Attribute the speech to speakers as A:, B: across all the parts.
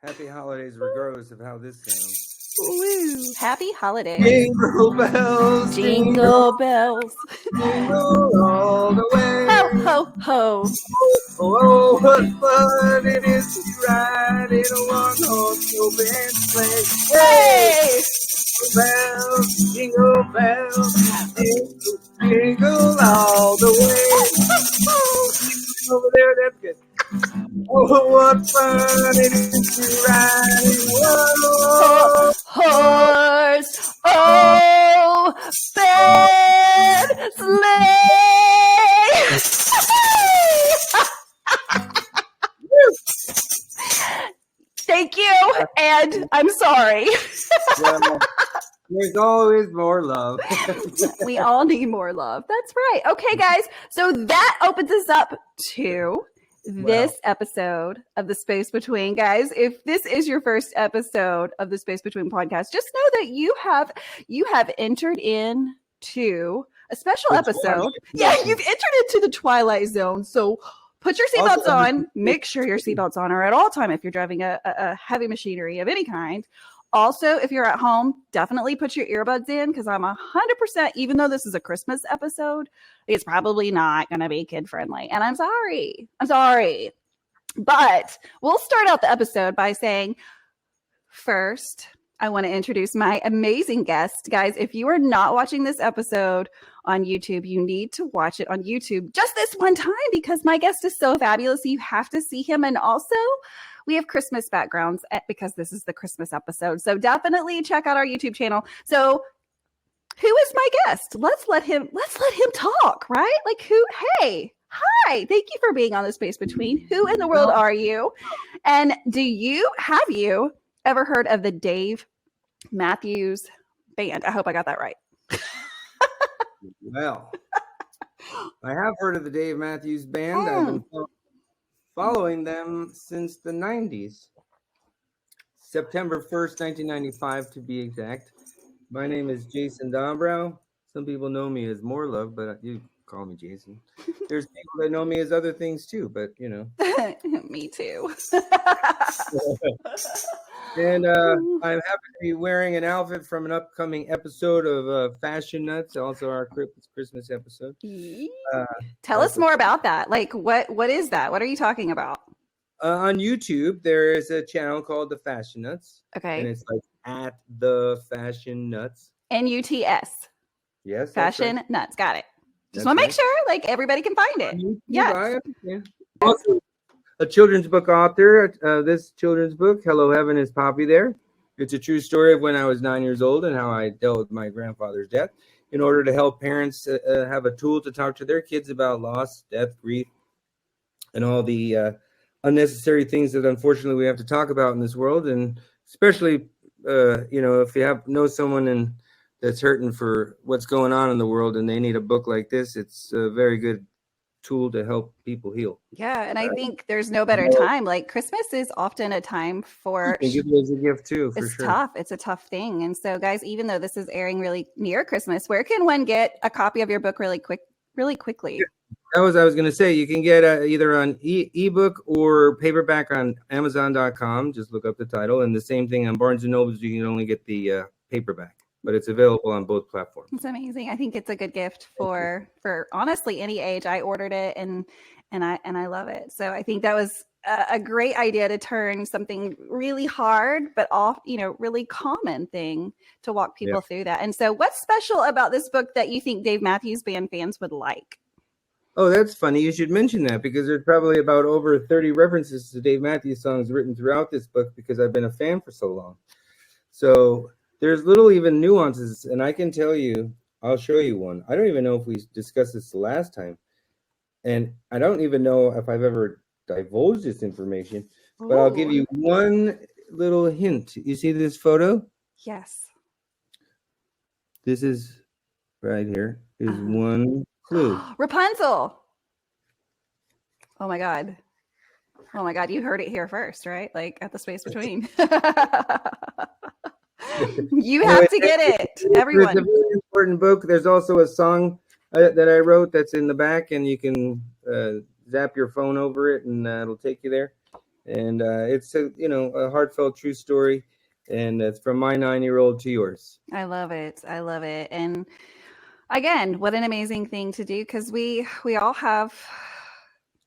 A: Happy holidays, regardless of how this sounds.
B: Woo. Happy holidays.
A: Jingle bells,
B: Jingle bells.
A: jingle all the way.
B: Ho, ho, ho.
A: Oh, what fun it is to ride in a one-horse open sleigh.
B: Hey!
A: Jingle bells, jingle, jingle all the way. Over there, that's good. Oh, what fun it is to ride in one
B: Horse, open sleigh. Thank you, and I'm sorry.
A: Well, there's always more love.
B: We all need more love. That's right. Okay, guys. So that opens us up to this episode of The Space Between. Guys, if this is your first episode of the Space Between podcast, just know that you have entered into a special episode. Yeah, you've entered into the Twilight Zone. So put your seatbelts on. Make sure your seatbelts on are at all time if you're driving a heavy machinery of any kind. Also, if you're at home, definitely put your earbuds in because I'm 100%, even though this is a Christmas episode, it's probably not going to be kid friendly. And I'm sorry. But we'll start out the episode by saying, first, I want to introduce my amazing guest. Guys, if you are not watching this episode on YouTube, you need to watch it on YouTube just this one time because my guest is so fabulous. You have to see him. And also, we have Christmas backgrounds because this is the Christmas episode. So definitely check out our YouTube channel. So who is my guest? Let's let him talk, right? Like hey, hi, thank you for being on The Space Between. Who in the world are you? And have you ever heard of the Dave Matthews Band? I hope I got that right.
A: Well, I have heard of the Dave Matthews Band. I've been following them since the 90s. September 1st, 1995 to be exact. My name is Jason Donbrow. Some people know me as More Love, but you call me Jason. There's people that know me as other things too, but you know.
B: Me too.
A: And I'm happy to be wearing an outfit from an upcoming episode of Fashion Nuts, also our Christmas episode.
B: Tell us more about that. Like, what is that? What are you talking about?
A: On YouTube, there is a channel called The Fashion Nuts.
B: Okay.
A: And it's like at The Fashion Nuts.
B: NUTS.
A: Yes.
B: Fashion Nuts. Got it. Just want to make sure like everybody can find it.
A: Yeah. Also, a children's book author. This children's book, Hello Heaven, is Poppy there. It's a true story of when I was 9 years old and how I dealt with my grandfather's death in order to help parents have a tool to talk to their kids about loss, death, grief, and all the unnecessary things that unfortunately we have to talk about in this world. And especially, if you know someone that's hurting for what's going on in the world and they need a book like this, it's a very good tool to help people heal.
B: Yeah, and I think there's no better time. Like Christmas is often a time for
A: give it as a gift too. For
B: it's
A: sure.
B: tough. It's a tough thing. And so, guys, even though this is airing really near Christmas, where can one get a copy of your book really quickly?
A: That was I was going to say. You can get either on ebook or paperback on Amazon.com. Just look up the title, and the same thing on Barnes and Noble. You can only get the paperback. But it's available on both platforms.
B: It's amazing. I think it's a good gift for honestly any age. I ordered it and I love it. So I think that was a great idea to turn something really hard but really common thing to walk people through that. And so what's special about this book that you think Dave Matthews Band fans would like?
A: Oh, that's funny. You should mention that because there's probably about over 30 references to Dave Matthews songs written throughout this book because I've been a fan for so long. So there's little even nuances, and I can tell you, I'll show you one. I don't even know if we discussed this the last time, and I don't even know if I've ever divulged this information, but I'll give you one little hint. You see this photo?
B: Yes.
A: This is right here is one clue.
B: Rapunzel. Oh my God. You heard it here first, right? Like at the Space Between. You have to get it, everyone.
A: It's a very important book. There's also a song that I wrote that's in the back, and you can zap your phone over it, and it'll take you there. and it's a heartfelt, true story, and it's from my 9-year-old to yours.
B: I love it. I love it. And again, what an amazing thing to do, because we all have,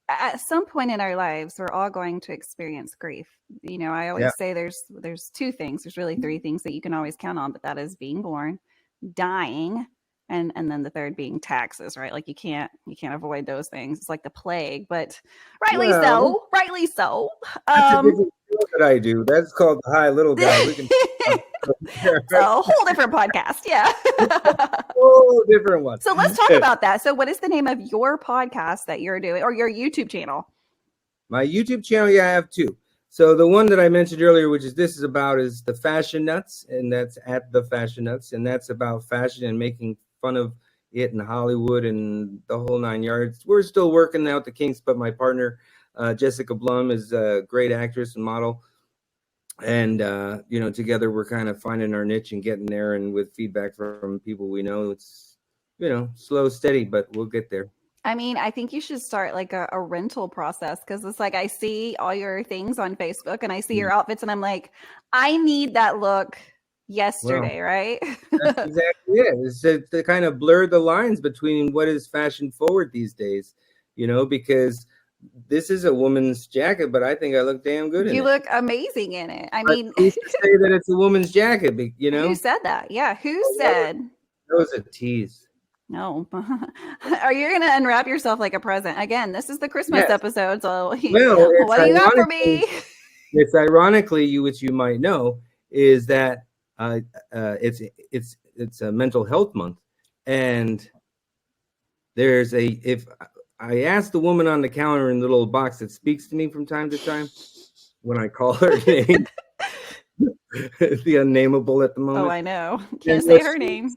B: at some point in our lives, we're all going to experience grief. I
A: Yeah.
B: always say there's two things. There's really three things that you can always count on, but that is being born, dying, and then the third being taxes, right? Like you can't avoid those things. It's like the plague, but rightly
A: Well,
B: so. Rightly so.
A: that's a different show that I do. That's called the High Little Guy. We can
B: It's a whole different podcast. Yeah.
A: whole different one.
B: So let's talk about that. So what is the name of your podcast that you're doing, or your YouTube channel?
A: My YouTube channel, I have two. So the one that I mentioned earlier, which is the Fashion Nuts, and that's at the Fashion Nuts, and that's about fashion and making fun of it in Hollywood and the whole 9 yards. We're still working out the kinks, but my partner, Jessica Blum, is a great actress and model. And, together we're kind of finding our niche and getting there. And with feedback from people we know, it's, slow, steady, but we'll get there.
B: I mean, I think you should start like a rental process, because it's like I see all your things on Facebook and I see your outfits and I'm like, I need that look yesterday, right?
A: That's exactly it. It's to kind of blur the lines between what is fashion forward these days, because this is a woman's jacket, but I think I look damn good in it.
B: You look amazing in it. I
A: But
B: mean,
A: who's to say that it's a woman's jacket,
B: who said that? Yeah, who said?
A: That was a tease.
B: No. Are you going to unwrap yourself like a present? Again, this is the Christmas episode, so what do you got for me?
A: It's ironically, which you might know, is that it's a mental health month, and if I asked the woman on the counter in the little box that speaks to me from time to time when I call her name, the unnameable at the moment.
B: Oh, I know. Can't say her name.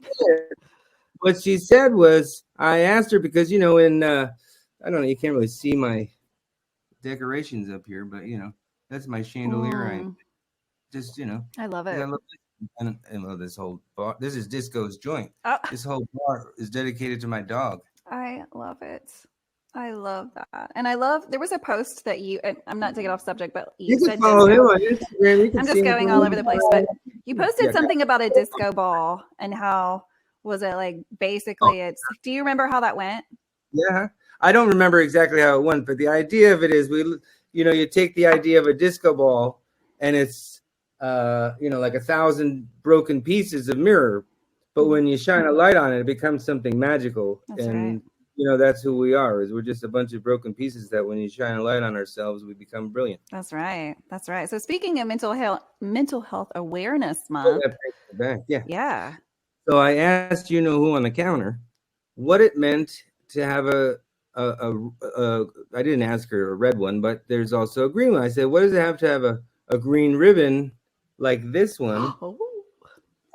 A: What she said was, I asked her because, I don't know, you can't really see my decorations up here, but, that's my chandelier. I just,
B: I love it.
A: I love this whole bar. This is Disco's joint.
B: Oh.
A: This whole bar is dedicated to my dog.
B: I love it. I love that. And there was a post that and I'm not taking off subject, but you
A: can
B: said
A: follow him on Instagram.
B: I'm just going all over the place, but you posted something about a disco ball and how was it like basically do you remember how that went?
A: Yeah. I don't remember exactly how it went, but the idea of it is you take the idea of a disco ball and it's like 1,000 broken pieces of mirror, but when you shine a light on it, it becomes something magical.
B: That's right.
A: That's who we are, is we're just a bunch of broken pieces that when you shine a light on ourselves, we become brilliant.
B: That's right. That's right. So speaking of mental health awareness month. Yeah.
A: So I asked who on the counter what it meant to have I didn't ask her a red one, but there's also a green one. I said, what does it have to have a green ribbon like this one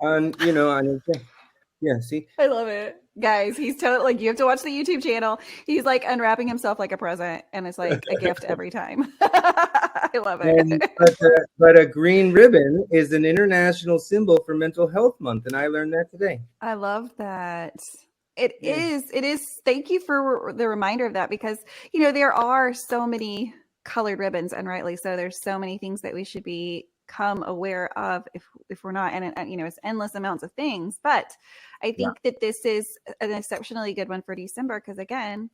A: on yeah, see?
B: I love it. Guys, he's totally like, you have to watch the YouTube channel. He's like unwrapping himself like a present, and it's like a gift every time. I love it.
A: But a green ribbon is an international symbol for Mental Health Month, and I learned that today.
B: I love that. It is. Thank you for the reminder of that, because, there are so many colored ribbons, and rightly so. There's so many things that we should become aware of if we're not, and it's endless amounts of things. But I think that this is an exceptionally good one for December, because again,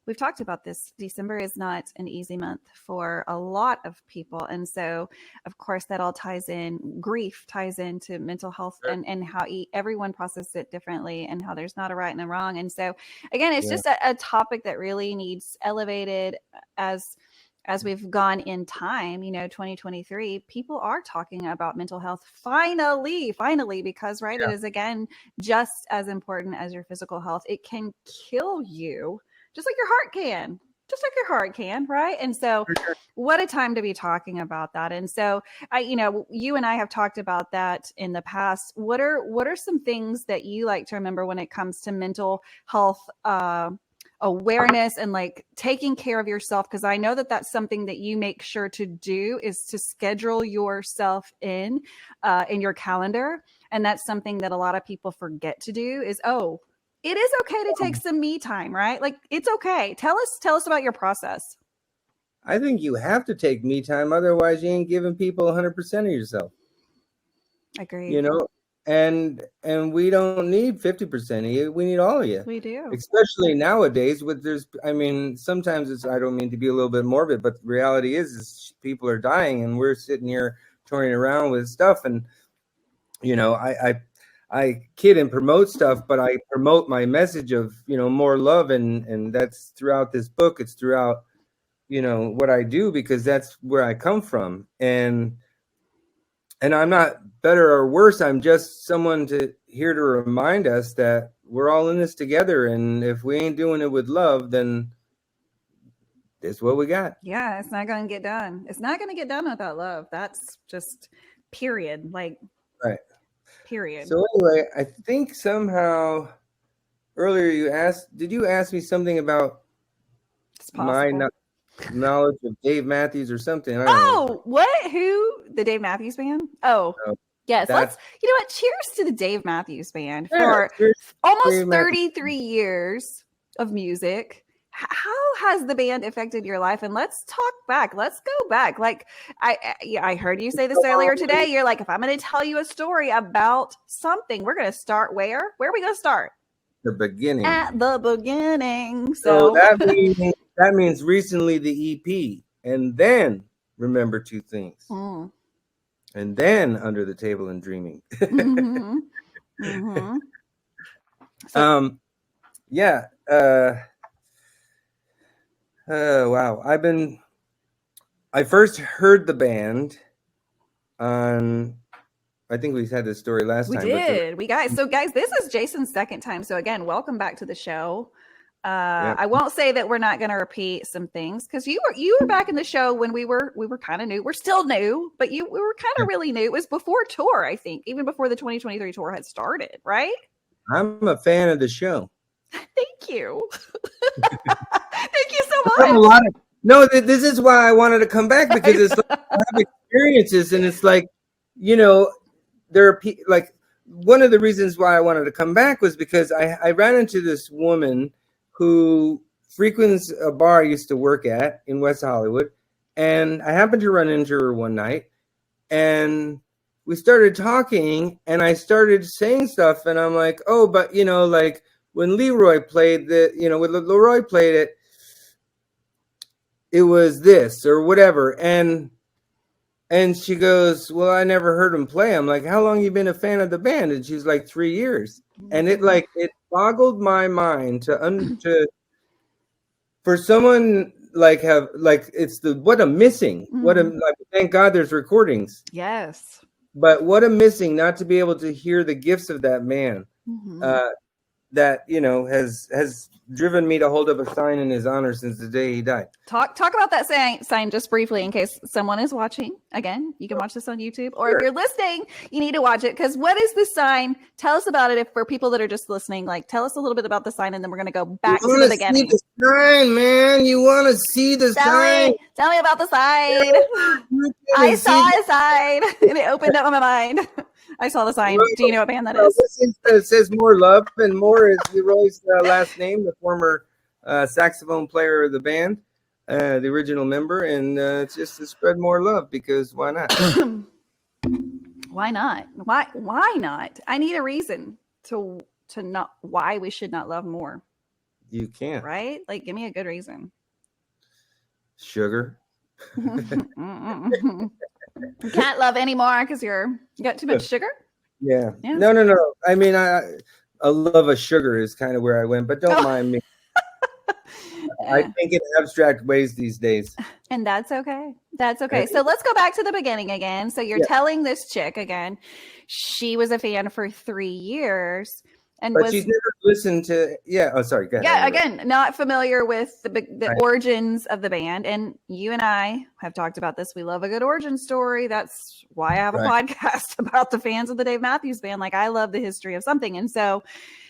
B: we've talked about this. December is not an easy month for a lot of people. And so, of course, that all ties in. Grief ties into mental health and how everyone processes it differently, and how there's not a right and a wrong. And so, again, it's just a topic that really needs elevated as we've gone in time. 2023, people are talking about mental health finally, because it is, again, just as important as your physical health. It can kill you just like your heart can, right? And so what a time to be talking about that. And so you and I have talked about that in the past. What are some things that you like to remember when it comes to mental health awareness and like taking care of yourself? Because I know that that's something that you make sure to do, is to schedule yourself in your calendar. And that's something that a lot of people forget to do, is, it is okay to take some me time, right? Like, it's okay. Tell us about your process.
A: I think you have to take me time, otherwise you ain't giving people 100% of yourself.
B: Agreed.
A: You know, and we don't need 50% of you. We need all of you.
B: We do.
A: Especially nowadays with I mean, sometimes I don't mean to be a little bit morbid, but the reality is people are dying and we're sitting here touring around with stuff. And, you know, I kid and promote stuff, but I promote my message of, you know, more love. And that's throughout this book. It's throughout, you know, what I do, because that's where I come from. And I'm not better or worse. I'm just someone here to remind us that we're all in this together. And if we ain't doing it with love, then this is what we got.
B: Yeah, it's not going to get done. It's not going to get done without love. That's just period. Like,
A: Right.
B: period.
A: So anyway, I think somehow earlier did you ask me something about my knowledge of Dave Matthews or something? I don't know.
B: What? Who? The Dave Matthews Band? Oh,
A: No,
B: yes. You know what? Cheers to the Dave Matthews Band for almost 33 years of music. How has the band affected your life? And let's talk back. Let's go back. Like I heard you say this earlier today. You're like, if I'm going to tell you a story about something, we're going to start where? Where are we going to start?
A: The beginning.
B: At the beginning.
A: So that means recently the EP, and then remember two things, and then Under the Table and Dreaming.
B: Mm-hmm. Mm-hmm.
A: So, yeah. Wow. I first heard the band on, I think we had this story last time.
B: We did. So guys, this is Jason's second time. So again, welcome back to the show. I won't say that we're not going to repeat some things, because you were back in the show when we were kind of new. We're still new, but we were kind of really new. It was before tour, I think, even before the 2023 tour had started, right?
A: I'm a fan of the show.
B: Thank you. Thank you so much.
A: No, this is why I wanted to come back, because it's like I have experiences, and it's like, you know, there are like, one of the reasons why I wanted to come back was because I ran into this woman who frequents a bar I used to work at in West Hollywood, and I happened to run into her one night, and we started talking, and I started saying stuff, and I'm like, oh, but you know, like when Leroy played when Leroy played it, it was this or whatever, and she goes, well, I never heard him play. I'm like, how long you been a fan of the band? And she's like, 3 years. And it boggled my mind for someone like what a missing, thank God there's recordings.
B: Yes.
A: But what a missing not to be able to hear the gifts of that man. That, you know, has driven me to hold up a sign in his honor since the day he died.
B: Talk about that sign just briefly, in case someone is watching. Again, you can watch this on YouTube, or if you're listening, you need to watch it, because what is the sign? Tell us about it. If for people that are just listening, like, tell us a little bit about the sign, and then we're going to go back to the beginning.
A: See the sign, man. You want to see the sign?
B: Tell me about the sign. I saw a sign, and it opened up my mind. I saw the sign. Do you know what band that is?
A: It says More Love, and More is Leroy's last name, the former saxophone player of the band, the original member, and it's just to spread more love, because why not?
B: Why not? Why not? I need a reason to not why we should not love more.
A: You can't.
B: Right? Like, give me a good reason.
A: Sugar.
B: You can't love anymore because you got too much sugar?
A: Yeah. No. I mean, I love of sugar is kind of where I went, but don't mind me. I think in abstract ways these days.
B: And that's okay. That's okay. So let's go back to the beginning again. So you're telling this chick again, she was a fan for 3 years. But
A: she's never listened to, oh, sorry, go ahead.
B: Yeah, again, not familiar with the origins of the band. And you and I have talked about this. We love a good origin story. That's why I have a podcast about the fans of the Dave Matthews Band. Like, I love the history of something. And so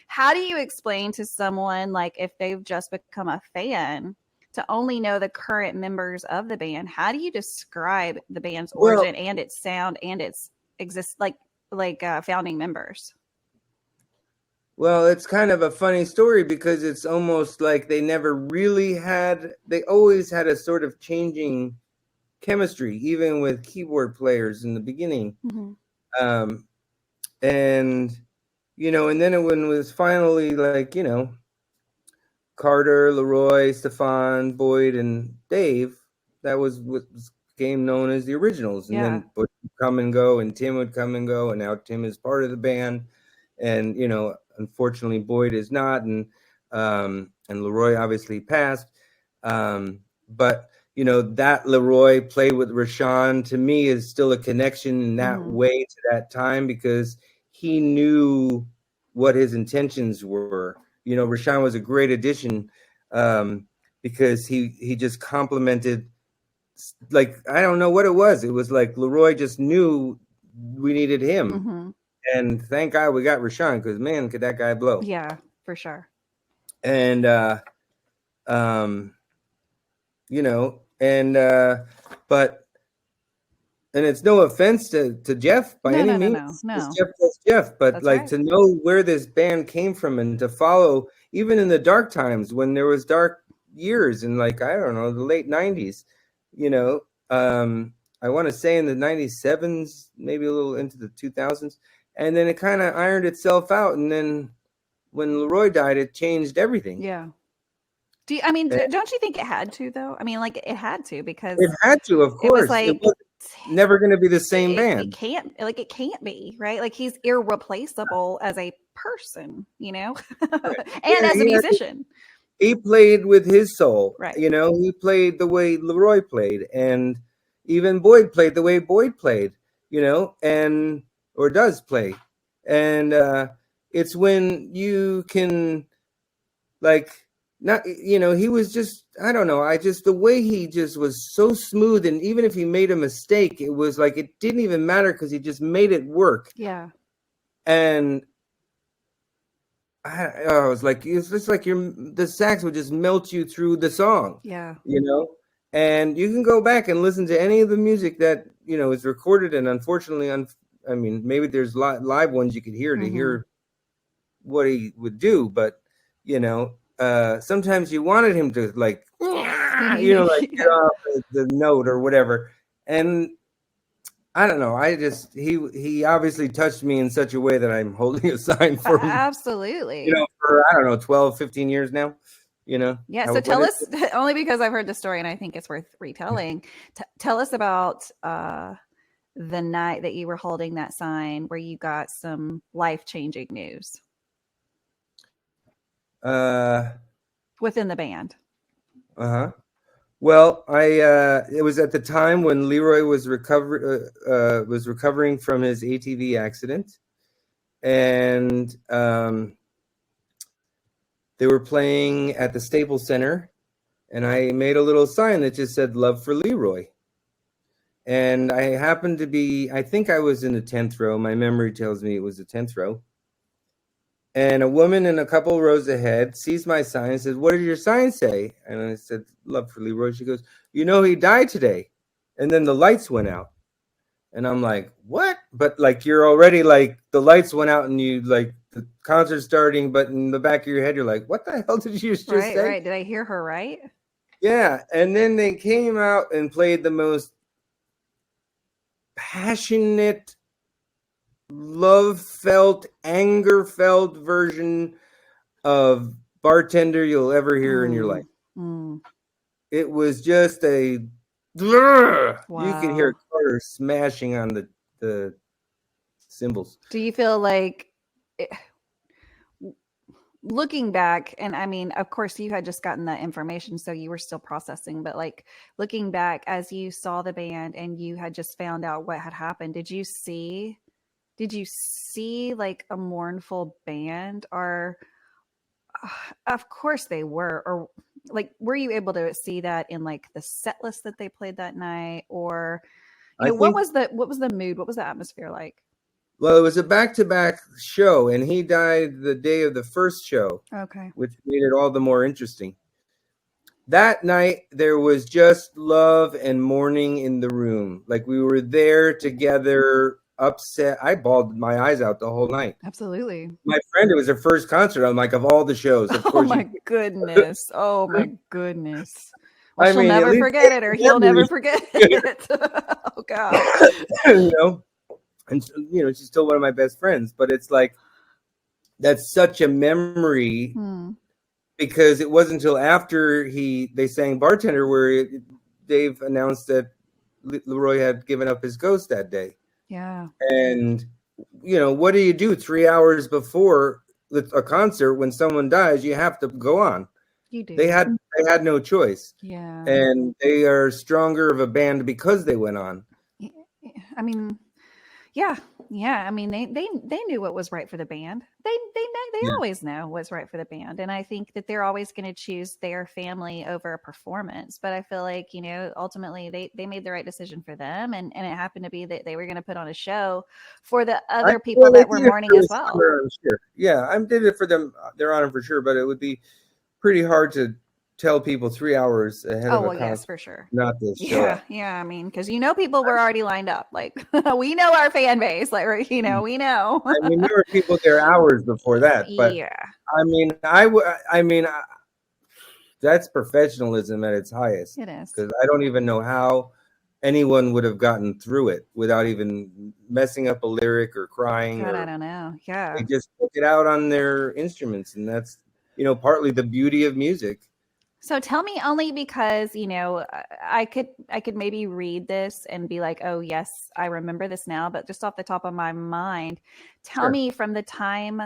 B: how do you explain to someone, like, if they've just become a fan, to only know the current members of the band? How do you describe the band's origin and its sound and its founding members?
A: Well, it's kind of a funny story because it's almost like they never really had, they always had a sort of changing chemistry, even with keyboard players in the beginning.
B: Mhm.
A: Um, and, and then when it was finally like, Carter, Leroy, Stefan, Boyd, and Dave, that was what became known as the Originals. And
B: Yeah.
A: then Butch would come and go, and Tim would come and go, and now Tim is part of the band. And unfortunately, Boyd is not, and Leroy obviously passed. But that Leroy played with Rashawn to me is still a connection in that way to that time because he knew what his intentions were. Rashawn was a great addition because he just complemented. Like, I don't know what it was. It was like Leroy just knew we needed him. And thank God we got Rashawn because, man, could that guy blow.
B: Yeah, for sure.
A: And, but, and it's no offense to Jeff by any means.
B: No.
A: Jeff was Jeff, but
B: That's
A: like
B: right.
A: to know where this band came from and to follow, even in the dark times when there was dark years in like, I don't know, the late 90s, I want to say in the 97s, maybe a little into the 2000s. And then it kind of ironed itself out. And then when Leroy died, it changed everything.
B: Yeah. Don't you think it had to, though? I mean, like, it had to because
A: it had to, of course.
B: It was like,
A: never going to be the same band.
B: It can't be, right? Like, he's irreplaceable as a person, and as a musician.
A: He played with his soul.
B: Right.
A: He played the way Leroy played. And even Boyd played the way Boyd played, or does play. And it's when you can, like, not, he was just, I don't know. The way he just was so smooth. And even if he made a mistake, it was like, it didn't even matter because he just made it work.
B: Yeah.
A: And I was like, it's just like the sax would just melt you through the song.
B: Yeah.
A: And you can go back and listen to any of the music that, is recorded. And unfortunately, I mean, maybe there's live ones you could hear to hear what he would do. But, sometimes you wanted him to like, like get off the note or whatever. And I don't know. He obviously touched me in such a way that I'm holding a sign for him.
B: Absolutely.
A: For, I don't know, 12, 15 years now.
B: Yeah. So tell us, only because I've heard the story and I think it's worth retelling. Tell us about the night that you were holding that sign where you got some life-changing news within the band.
A: Well, it was at the time when Leroy was recovering from his ATV accident, and they were playing at the Staples Center, and I made a little sign that just said "Love for Leroy." And I happened to be, I think I was in the 10th row. My memory tells me it was the 10th row. And a woman in a couple rows ahead sees my sign and says, "What did your sign say?" And I said, "Love for Leroy." She goes, "He died today." And then the lights went out. And I'm like, "What?" But like, you're already like, the lights went out and you like, the concert's starting, but in the back of your head, you're like, "What the hell did you just say?"
B: Right. Did I hear her right?
A: Yeah. And then they came out and played the most passionate, love-felt, anger-felt version of Bartender you'll ever hear in your life. It was just a wow. You could hear Carter smashing on the cymbals.
B: Do you feel like looking back, and I mean, of course you had just gotten that information, so you were still processing, but like looking back as you saw the band and you had just found out what had happened, did you see like a mournful band? Or of course they were, or like, were you able to see that in like the set list that they played that night? Or what was the mood, what was the atmosphere like?
A: Well, it was a back-to-back show, and he died the day of the first show.
B: Okay.
A: Which made it all the more interesting. That night, there was just love and mourning in the room. Like, we were there together upset. I bawled my eyes out the whole night.
B: Absolutely.
A: My friend, it was her first concert. I'm like, of all the shows, of
B: Oh
A: course.
B: my goodness. Oh my goodness. Well,
A: I
B: she'll
A: mean, at
B: never
A: least
B: forget it, or he'll never
A: memories,
B: forget it. Oh God.
A: you know. And she's still one of my best friends. But it's like that's such a memory because it wasn't until after they sang Bartender where Dave announced that Leroy had given up his ghost that day.
B: Yeah.
A: And what do you do 3 hours before a concert when someone dies? You have to go on.
B: You do.
A: They had no choice.
B: Yeah.
A: And they are stronger of a band because they went on.
B: I mean, yeah. I mean, they knew what was right for the band. They always know what's right for the band, and I think that they're always going to choose their family over a performance. But I feel like ultimately they made the right decision for them, and it happened to be that they were going to put on a show for the other people that were mourning as well.
A: Sure. Yeah, I did it for them. They're on it for sure, but it would be pretty hard to tell people 3 hours ahead of a concert.
B: Yes, for sure.
A: Not this show.
B: Yeah. I mean, because people were already lined up. Like we know our fan base. Like we know.
A: I mean, there were people there hours before that. But
B: yeah.
A: I mean, that's professionalism at its highest.
B: It is,
A: because I don't even know how anyone would have gotten through it without even messing up a lyric or crying.
B: God, I don't know. Yeah,
A: they just took it out on their instruments, and that's partly the beauty of music.
B: So tell me, only because I could maybe read this and be like, oh yes, I remember this now, but just off the top of my mind, tell me from the time,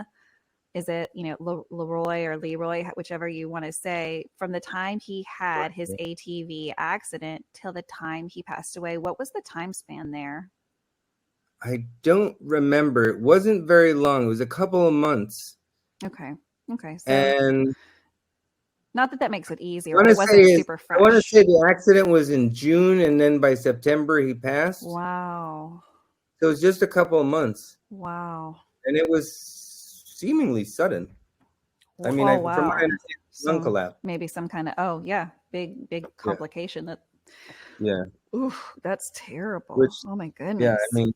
B: is it Leroy or Leroy, whichever you want to say, from the time he had his ATV accident till the time he passed away, what was the time span there?
A: I don't remember. It wasn't very long. It was a couple of months.
B: Okay. So,
A: and
B: not that makes it easier. It wasn't super fresh.
A: I want to say the accident was in June, and then by September he passed.
B: Wow.
A: So it was just a couple of months.
B: Wow.
A: And it was seemingly sudden. I mean, from my understanding, lung collapse.
B: Maybe some kind of big complication. Oof, that's terrible. Oh my goodness.
A: Yeah, I mean,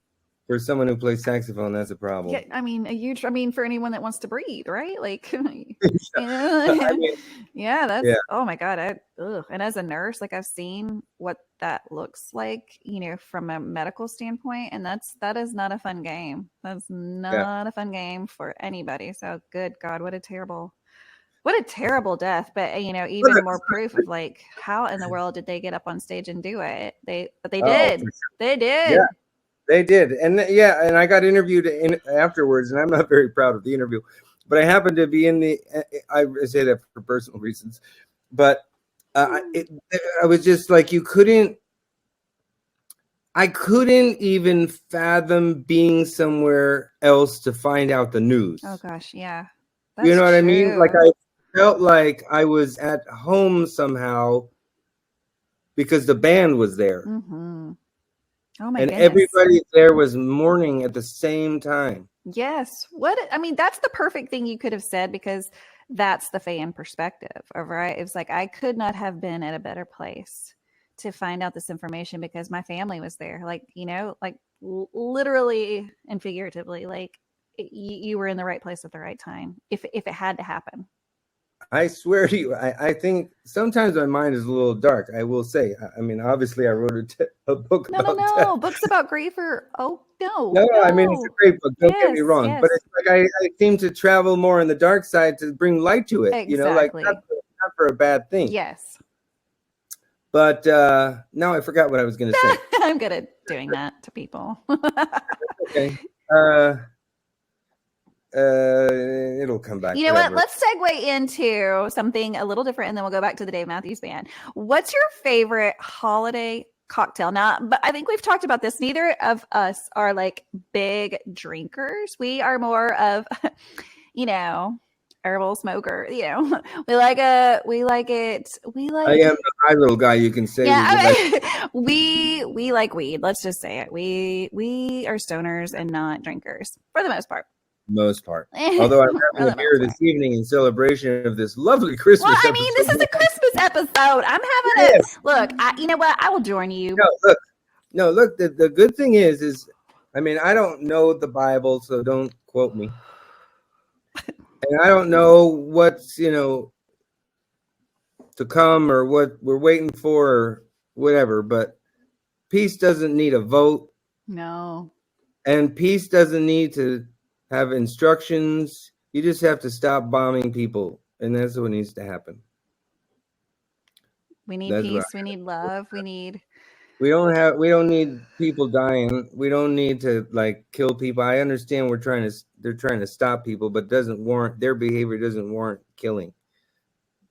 A: for someone who plays saxophone, that's a problem.
B: Yeah, I mean, for anyone that wants to breathe, right? Like,
A: I mean,
B: oh my God. And as a nurse, like I've seen what that looks like, from a medical standpoint. And that is not a fun game. That's not a fun game for anybody. So good God, what a terrible death. But even more proof of like, how in the world did they get up on stage and do it? They did. Sure. They did.
A: Yeah. They did. And and I got interviewed afterwards, and I'm not very proud of the interview, but I happened to be I say that for personal reasons, but I was just like, I couldn't even fathom being somewhere else to find out the news.
B: Oh gosh. Yeah.
A: You know what I mean? Like I felt like I was at home somehow because the band was there.
B: Mm-hmm. Oh my
A: and
B: goodness.
A: Everybody there was mourning at the same time.
B: Yes. That's the perfect thing you could have said, because that's the fan perspective, right? It was like, I could not have been at a better place to find out this information because my family was there. Like, like literally and figuratively, like you were in the right place at the right time if it had to happen.
A: I swear to you, I think sometimes my mind is a little dark. I will say. I mean, obviously, I wrote a book about death.
B: Books about grief are no.
A: I mean, it's a great book. Don't get me wrong, but it's like I seem to travel more on the dark side to bring light to it.
B: Exactly.
A: Like not for a bad thing.
B: Yes.
A: But now I forgot what I was going to say.
B: I'm good at doing that to people.
A: Okay. It'll come back.
B: You know what? Let's segue into something a little different, and then we'll go back to the Dave Matthews Band. What's your favorite holiday cocktail? Now, but I think we've talked about this. Neither of us are like big drinkers. We are more of, herbal smoker. We like it.
A: I am the high little guy. You can say.
B: Yeah, we like weed. Let's just say it. We are stoners and not drinkers for the most part.
A: Although I'm having a beer this evening in celebration of this lovely Christmas episode.
B: This is a Christmas episode. I'm having look, you know what? I will join you.
A: No, look, the good thing is I mean, I don't know the Bible, so don't quote me. And I don't know what's, to come or what we're waiting for or whatever, but peace doesn't need a vote.
B: No.
A: And peace doesn't need to have instructions. You just have to stop bombing people. And that's what needs to happen.
B: We need peace. We need love.
A: We don't need people dying. We don't need to kill people. I understand they're trying to stop people, but their behavior doesn't warrant killing.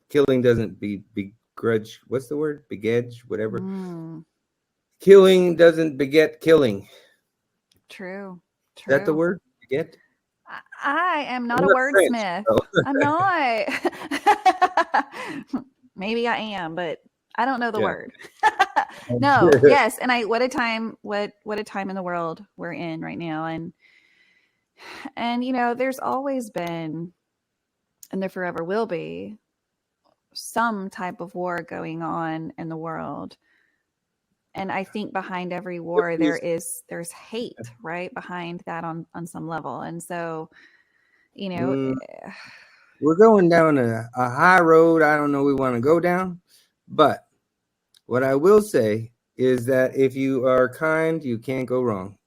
A: Killing doesn't begrudge. What's the word? Begedge, whatever. Killing doesn't beget killing.
B: True.
A: Is that the word? Beget?
B: I am not a wordsmith. I'm not. Maybe I am, but I don't know the word. No, yes, and what a time in the world we're in right now, and there's always been, and there forever will be, some type of war going on in the world. And I think behind every war there's hate, right? Behind that on some level. And so,
A: we're going down a high road I don't know we want to go down. But what I will say is that if you are kind, you can't go wrong.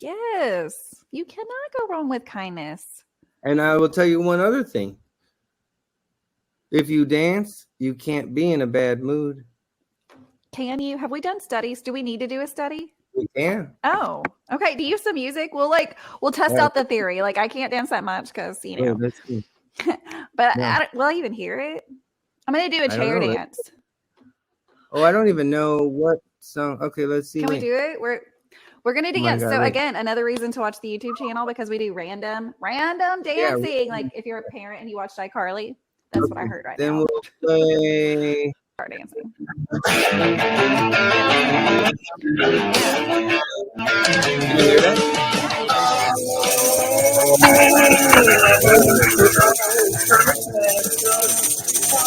B: Yes, you cannot go wrong with kindness.
A: And I will tell you one other thing. If you dance, you can't be in a bad mood.
B: Can you? Have we done studies? Do we need to do a study?
A: We can.
B: Oh, okay. Do you use some music? We'll test out the theory. I can't dance that much because
A: that's cool.
B: But will I even hear it? I'm gonna do a chair dance.
A: Oh, I don't even know what song. Okay, let's see.
B: Can we do it? We're gonna do again, another reason to watch the YouTube channel, because we do random dancing. If you're a parent and you watch iCarly, that's what I heard right now.
A: Then we'll play
B: dancing.
A: Can you hear that?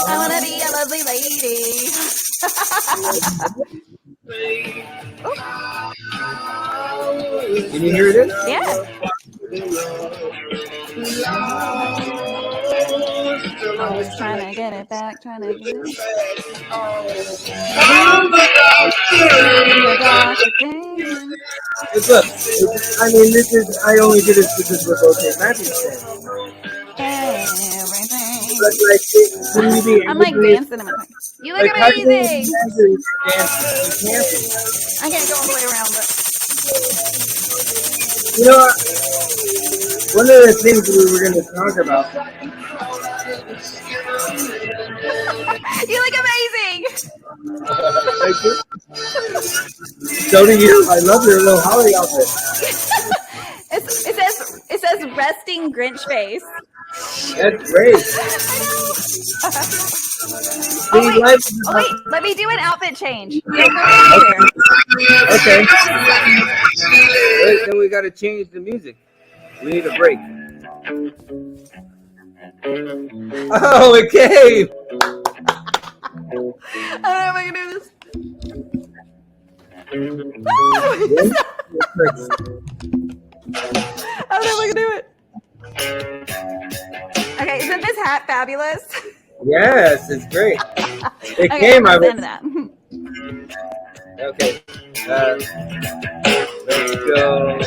B: I want to be a lovely lady.
A: Can you hear it?
B: Yeah. Always trying to get it back,
A: Look, I mean, I only did it because we're both in magic.
B: I'm dancing in my time. You look amazing. I can't go all the way around, but
A: one of the things we were going to talk about.
B: You look amazing.
A: Thank you. So do you. I love your little holiday outfit.
B: It says resting Grinch face.
A: That's great.
B: Wait, let me do an outfit change.
A: Okay. Wait, then we got to change the music. We need a break. Oh, it came.
B: I don't know if I can do this. I don't know if I can do it. Okay, isn't this hat fabulous?
A: Yes, it's great. It came. I was into that. Okay. Let's go.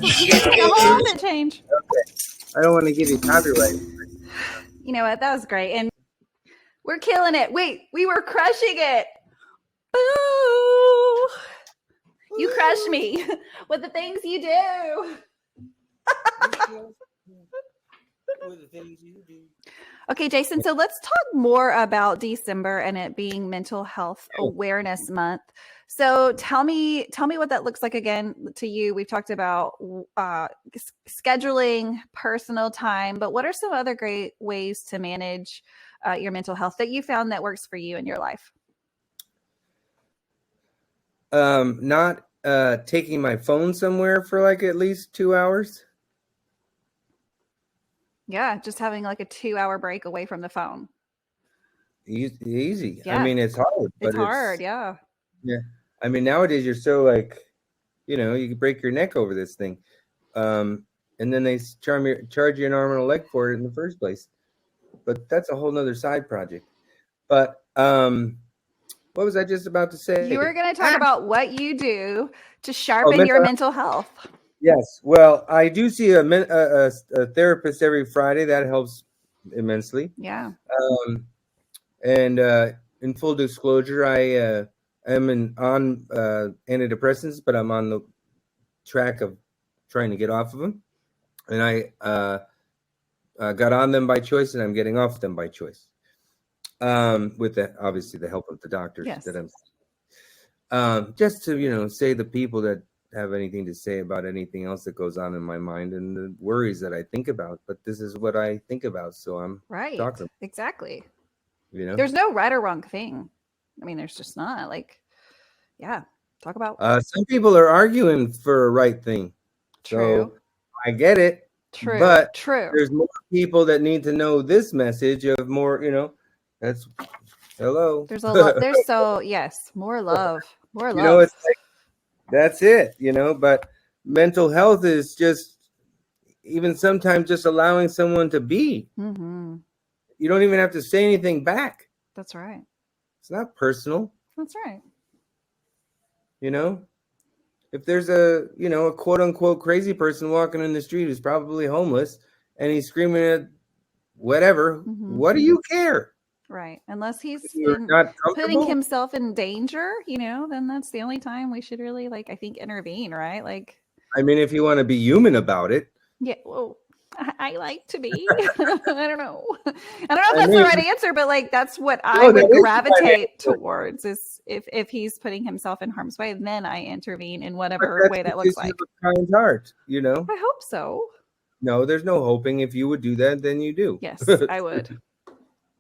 B: Take a whole outfit change.
A: Okay. I don't want to give you copyright.
B: You know what? That was great. And we're killing it. Wait, we were crushing it. Ooh. You crush me with the things you do. Okay, Jason, so let's talk more about December and it being Mental Health Awareness Month. So tell me what that looks like again to you. We've talked about scheduling personal time, but what are some other great ways to manage your mental health that you found that works for you in your life?
A: Not taking my phone somewhere for at least 2 hours.
B: Yeah, just having a 2-hour break away from the phone.
A: Easy.
B: Yeah.
A: I mean, it's hard.
B: It's hard, yeah.
A: Yeah. I mean, nowadays you're so you know, you could break your neck over this thing. And then they charge you an arm and a leg for it in the first place. But that's a whole nother side project. But what was I just about to say?
B: You were going to talk about what you do to sharpen your mental health.
A: Yes. Well, I do see a therapist every Friday. That helps immensely.
B: Yeah.
A: And in full disclosure, I am on antidepressants, but I'm on the track of trying to get off of them. And I got on them by choice, and I'm getting off them by choice. With obviously the help of the doctors. Yes. That I'm just to, you know, say the people that have anything to say about anything else that goes on in my mind and the worries that I think about. But this is what I think about, so I'm talking.
B: Exactly.
A: You know,
B: there's no right or wrong thing. I mean, there's just not. Like, yeah, talk about.
A: Some people are arguing for a right thing.
B: True.
A: So I get it.
B: True.
A: But
B: true.
A: There's more people that need to know this message of more. You know, that's hello.
B: There's a lot. There's so yes, more love. More love.
A: You know, it's like that's it. You know, but mental health is just even sometimes just allowing someone to be.
B: Mm-hmm.
A: You don't even have to say anything back.
B: That's right.
A: It's not personal.
B: That's right.
A: You know, if there's a, you know, a quote unquote crazy person walking in the street who's probably homeless and he's screaming at whatever, what do you care?
B: Right. Unless he's
A: not
B: putting himself in danger, you know, then that's the only time we should really, like, I think, intervene, right? Like,
A: I mean, if you want to be human about it.
B: Yeah. Well, I like to be. I don't know. I don't know if that's the right answer, but like that's what I would gravitate towards is if he's putting himself in harm's way, then I intervene in whatever way that looks like.
A: A kind heart, you know.
B: I hope so.
A: No, there's no hoping. If you would do that, then you do.
B: Yes, I would.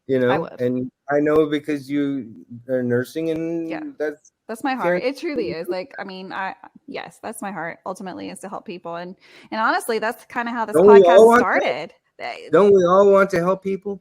A: You know,
B: I would.
A: And I know because you are nursing, and
B: that's my heart. It truly is. Like, I mean, yes, that's my heart. Ultimately, is to help people, and honestly, that's kind of how this podcast started.
A: Don't we all want to help people?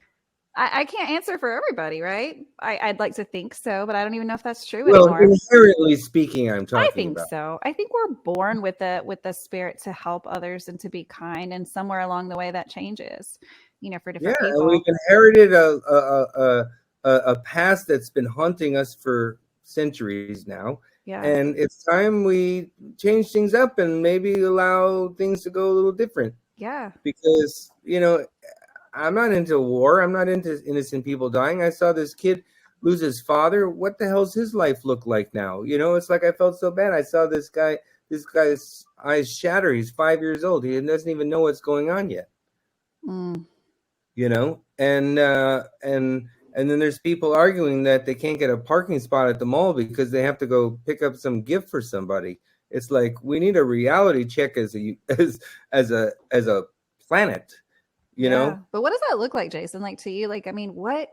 B: I can't answer for everybody, right? I'd like to think so, but I don't even know if that's true anymore.
A: Well, inherently speaking, I'm talking.
B: I think so. I think we're born with the spirit to help others and to be kind, and somewhere along the way that changes. You know, for different people.
A: And we've inherited a past that's been haunting us for centuries now.
B: Yeah.
A: And it's time we change things up and maybe allow things to go a little different.
B: Yeah.
A: Because, you know, I'm not into war. I'm not into innocent people dying. I saw this kid lose his father. What the hell's his life look like now? You know, it's like I felt so bad. I saw this guy's eyes shatter. He's 5 years old. He doesn't even know what's going on yet. You know, and then there's people arguing that they can't get a parking spot at the mall because they have to go pick up some gift for somebody. It's like we need a reality check as a planet, you know.
B: But what does that look like, Jason? Like to you? Like, I mean, what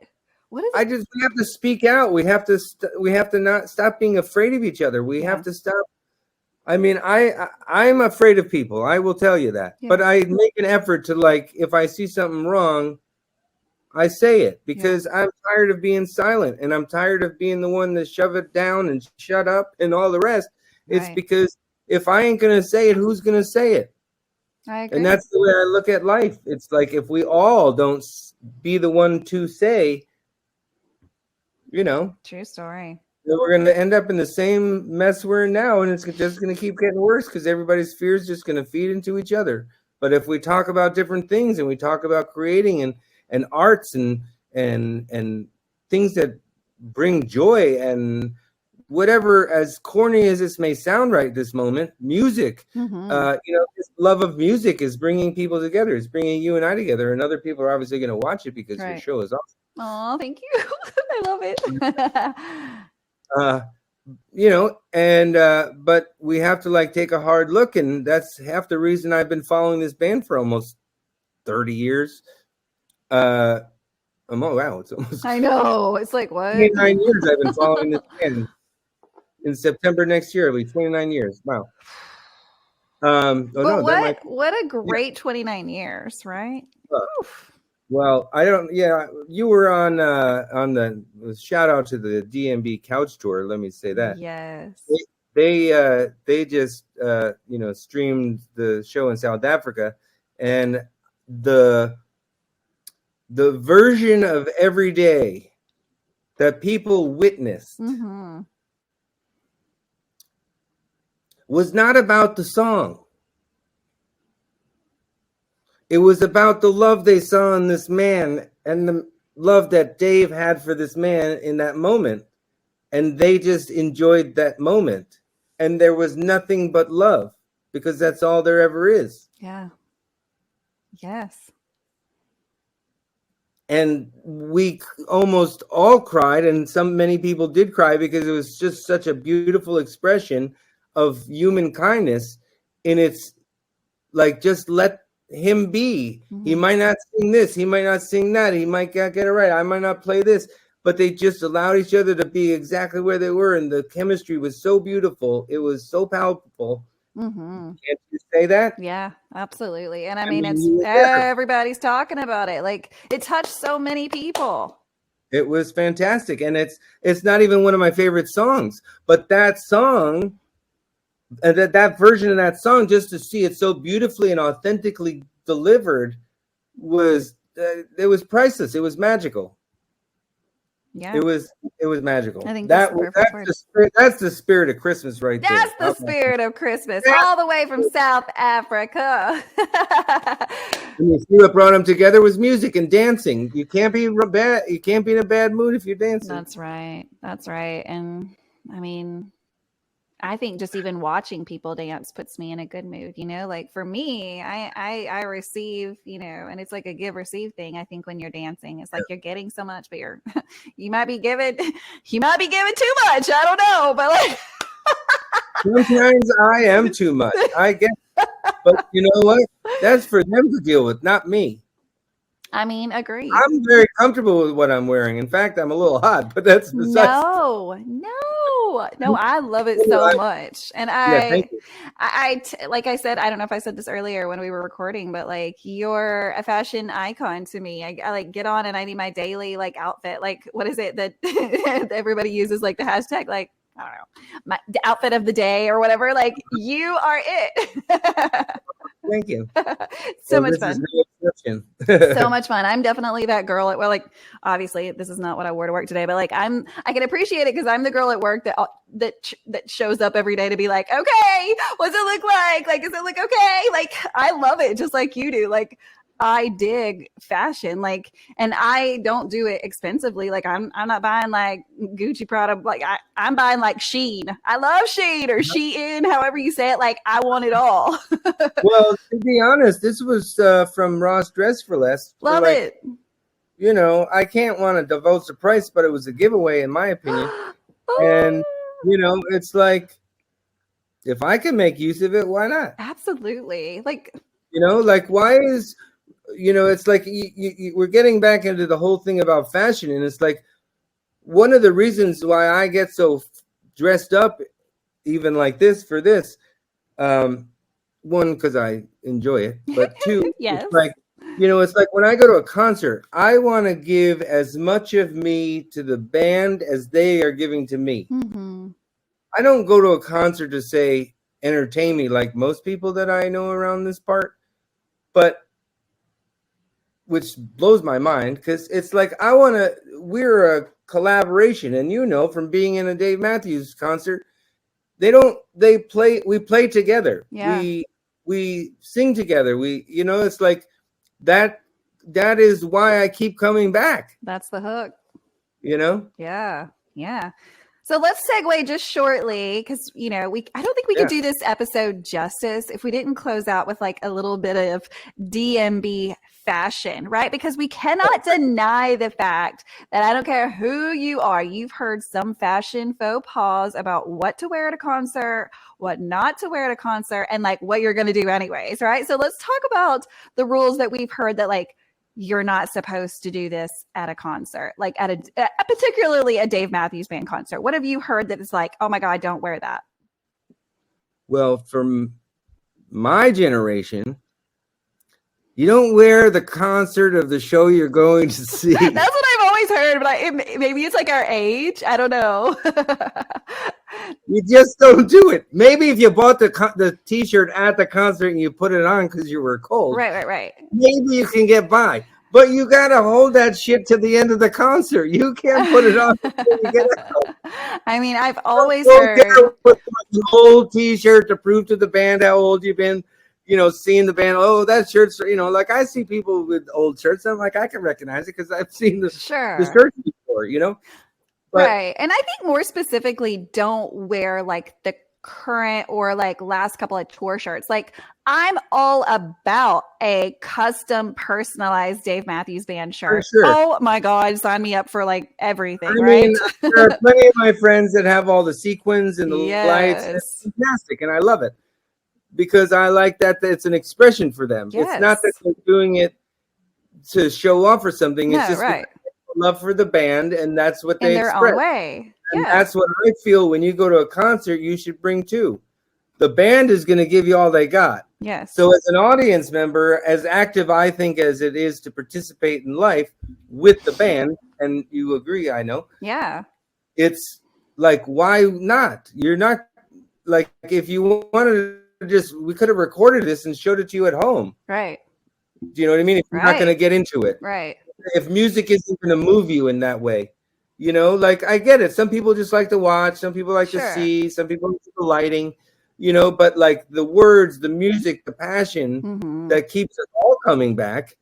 B: is it?
A: We have to speak out. We have to not stop being afraid of each other. We have to stop. I mean, I'm afraid of people. I will tell you that. Yeah. But I make an effort to, like, if I see something wrong, I say it because I'm tired of being silent and I'm tired of being the one to shove it down and shut up and all the rest. Right. It's because if I ain't going to say it, who's going to say it?
B: I agree.
A: And that's the way I look at life. It's like if we all don't be the one to say, you know.
B: True story.
A: We're going to end up in the same mess we're in now, and it's just going to keep getting worse because everybody's fear is just going to feed into each other. But if we talk about different things and we talk about creating and arts and things that bring joy and whatever, as corny as this may sound right this moment, music, you know, this love of music is bringing people together. It's bringing you and I together, and other people are obviously going to watch it because your show is awesome.
B: Oh, thank you. I love it.
A: You know, and but we have to like take a hard look, and that's half the reason I've been following this band for almost 30 years. Oh wow, it's almost
B: I know. It's like what?
A: 29 years I've been following this band. In September next year, it'll be 29 years. Wow.
B: What a great 29 years, right?
A: Well, I don't. Yeah, you were on the shout out to the DMB Couch Tour. Let me say that.
B: Yes.
A: they just streamed the show in South Africa, and the version of Every Day that people witnessed was not about the song. It was about the love they saw in this man and the love that Dave had for this man in that moment. And they just enjoyed that moment. And there was nothing but love, because that's all there ever is.
B: Yeah. Yes.
A: And we almost all cried, and many people did cry, because it was just such a beautiful expression of human kindness. And it's like, just let him be. He might not sing this, he might not sing that, he might not get it right, I might not play this, but they just allowed each other to be exactly where they were, and the chemistry was so beautiful. It was so palpable. Can't you say that?
B: Yeah, absolutely. And I mean everybody's talking about it. Like, it touched so many people.
A: It was fantastic. And it's not even one of my favorite songs, but that song, that version of that song, just to see it so beautifully and authentically delivered, was it was priceless. It was magical.
B: Yeah,
A: it was magical.
B: I think
A: that's the spirit of Christmas right there.
B: That's the spirit of Christmas, all the way from South Africa.
A: And you see what brought them together was music and dancing. You can't be bad. You can't be in a bad mood if you're dancing.
B: That's right. And I mean, I think just even watching people dance puts me in a good mood, like for me, I receive, and it's like a give receive thing. I think when you're dancing, it's like you're getting so much, but you might be giving too much. I don't know, but like
A: sometimes I am too much. I guess, but you know what? That's for them to deal with, not me.
B: I mean, agree.
A: I'm very comfortable with what I'm wearing. In fact, I'm a little hot, but that's besides.
B: No, I love it so much. And
A: I
B: like I said, I don't know if I said this earlier when we were recording, but like, you're a fashion icon to me. I like get on and I need my daily like outfit. Like, what is it that everybody uses, like the hashtag, like, I don't know, the outfit of the day or whatever. Like, you are it.
A: Thank you.
B: So much fun. So much fun. I'm definitely that girl at, well, like, obviously this is not what I wore to work today, but like I can appreciate it because I'm the girl at work that shows up every day to be like, okay, what's it look like? Like, does it look okay? Like, I love it just like you do. Like, I dig fashion, like, and I don't do it expensively. Like, I'm not buying like Gucci Prada. Like, I'm buying like Shein. I love Shein or Shein, however you say it. Like, I want it all.
A: Well, to be honest, this was from Ross Dress for Less.
B: Love it.
A: I can't want to divulge the price, but it was a giveaway in my opinion. And it's like, if I can make use of it, why not?
B: Absolutely. Like,
A: why is, it's like we're getting back into the whole thing about fashion. And it's like, one of the reasons why I get so dressed up, even like this for this, one, because I enjoy it, but two,
B: yes.
A: It's like, it's like when I go to a concert, I want to give as much of me to the band as they are giving to me.
B: Mm-hmm.
A: I don't go to a concert to say, entertain me, like most people that I know around this part, but which blows my mind, because it's like, we're a collaboration. And from being in a Dave Matthews concert, we play together.
B: Yeah.
A: We sing together. It's like that is why I keep coming back.
B: That's the hook.
A: Yeah.
B: Yeah. So let's segue just shortly, because I don't think we could do this episode justice if we didn't close out with like a little bit of DMB fashion, right? Because we cannot deny the fact that I don't care who you are, you've heard some fashion faux pas about what to wear at a concert, what not to wear at a concert, and like what you're going to do anyways, right? So let's talk about the rules that we've heard that like, you're not supposed to do this at a concert, like at particularly a Dave Matthews Band concert. What have you heard that is like, oh my God, don't wear that?
A: Well, from my generation, you don't wear the concert of the show you're going to see.
B: That's what I've always heard, but maybe it's like our age. I don't know.
A: You just don't do it. Maybe if you bought the T-shirt at the concert and you put it on because you were cold,
B: Right.
A: maybe you can get by. But you gotta hold that shit to the end of the concert. You can't put it on until you get out.
B: I mean, I've always
A: Don't
B: heard.
A: care with an old T-shirt to prove to the band how old you've been. Seeing the band. Oh, that shirt's. Like I see people with old shirts. I'm like, I can recognize it because I've seen the shirt before. But,
B: right. And I think more specifically, don't wear like the current or like last couple of tour shirts. Like I'm all about a custom personalized Dave Matthews Band shirt.
A: sure.
B: Oh my God, sign me up for like everything,
A: I
B: right?
A: mean, there are plenty of my friends that have all the sequins and the lights.
B: Yes.
A: It's fantastic, and I love it because I like that it's an expression for them.
B: Yes.
A: It's not that they're doing it to show off or something. It's
B: No,
A: just
B: right.
A: love for the band, and that's what they
B: in their
A: express.
B: own way.
A: And
B: Yes.
A: that's what I feel when you go to a concert, you should bring too. The band is going to give you all they got.
B: Yes.
A: So as an audience member, as active I think as it is to participate in life with the band, and you agree, I know.
B: Yeah.
A: It's like, why not? You're not like, if you wanted to we could have recorded this and showed it to you at home.
B: Right.
A: Do you know what I mean? If you're not going to get into it.
B: Right.
A: If music isn't going to move you in that way, like I get it. Some people just like to watch. Some people like to see. Some people like the lighting, but like the words, the music, the passion that keeps us all coming back.